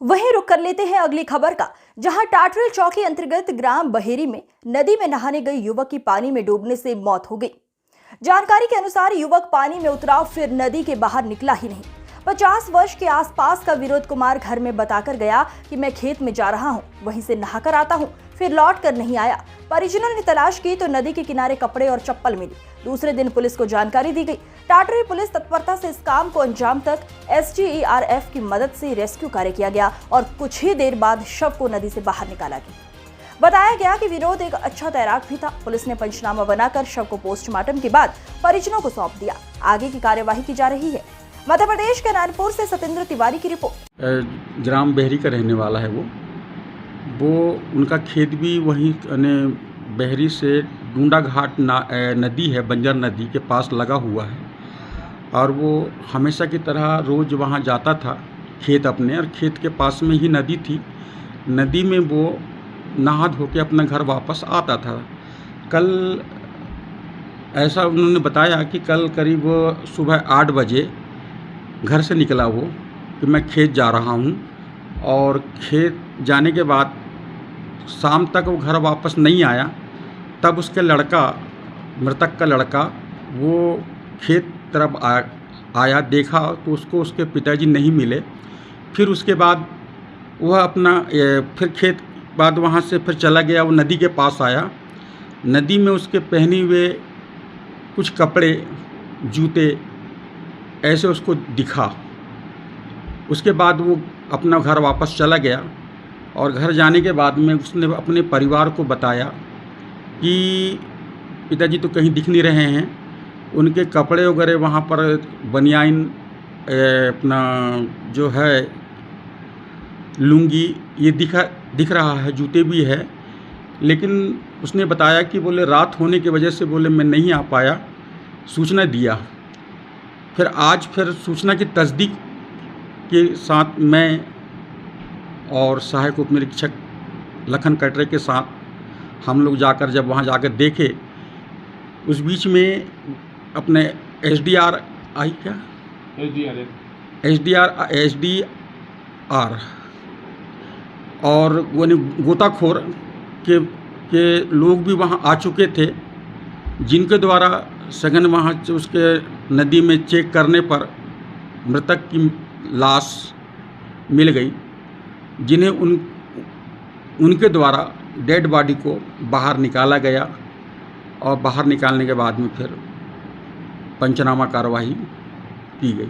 वहीं रुक कर लेते हैं अगली खबर का, जहां टाटरेल चौकी अंतर्गत ग्राम बहेरी में नदी में नहाने गई युवक की पानी में डूबने से मौत हो गई। जानकारी के अनुसार युवक पानी में उतरा, फिर नदी के बाहर निकला ही नहीं। 50 वर्ष के आसपास का विनोद कुमार घर में बताकर गया कि मैं खेत में जा रहा हूं, वहीं से नहाकर आता हूं, फिर लौट कर नहीं आया। परिजनों ने तलाश की तो नदी के किनारे कपड़े और चप्पल मिली। दूसरे दिन पुलिस को जानकारी दी गई। टाटरेल पुलिस तत्परता से इस काम को अंजाम तक SGERF की मदद से रेस्क्यू कार्य किया गया और कुछ ही देर बाद शव को नदी से बाहर निकाला गया। बताया गया कि विनोद एक अच्छा तैराक भी था। पुलिस ने पंचनामा बनाकर शव को पोस्टमार्टम के बाद परिजनों को सौंप दिया। आगे की कार्यवाही की जा रही है। मध्य प्रदेश के नारायणपुर से सतेंद्र तिवारी की रिपोर्ट। ग्राम बहेरी का रहने वाला है वो उनका खेत भी वहीं बहेरी से डूंडा घाट नदी है, बंजर नदी के पास लगा हुआ है और वो हमेशा की तरह रोज़ वहाँ जाता था खेत अपने, और खेत के पास में ही नदी थी। नदी में वो नहा धो के अपना घर वापस आता था। कल ऐसा उन्होंने बताया कि कल करीब सुबह 8 बजे घर से निकला वो कि मैं खेत जा रहा हूँ, और खेत जाने के बाद शाम तक वो घर वापस नहीं आया। तब उसके लड़का, मृतक का लड़का, वो खेत तरफ आया, देखा तो उसको उसके पिताजी नहीं मिले। फिर उसके बाद वह अपना फिर खेत बाद वहाँ से फिर चला गया, वो नदी के पास आया। नदी में उसके पहने हुए कुछ कपड़े, जूते ऐसे उसको दिखा। उसके बाद वो अपना घर वापस चला गया, और घर जाने के बाद में उसने अपने परिवार को बताया कि पिताजी तो कहीं दिख नहीं रहे हैं। उनके कपड़े वगैरह वहाँ पर बनियान, अपना जो है लुंगी, ये दिख रहा है, जूते भी है। लेकिन उसने बताया कि बोले रात होने की वजह से बोले मैं नहीं आ पाया, सूचना दिया। फिर आज फिर सूचना की तस्दीक के साथ मैं और सहायक उप निरीक्षक लखन कटरे के साथ हम लोग जाकर जब वहाँ जाकर देखे, उस बीच में अपने SDR और वो गोताखोर के लोग भी वहाँ आ चुके थे, जिनके द्वारा सघन वहाँ उसके नदी में चेक करने पर मृतक की लाश मिल गई, जिन्हें उनके द्वारा डेड बॉडी को बाहर निकाला गया, और बाहर निकालने के बाद में फिर पंचनामा कार्रवाई की गई।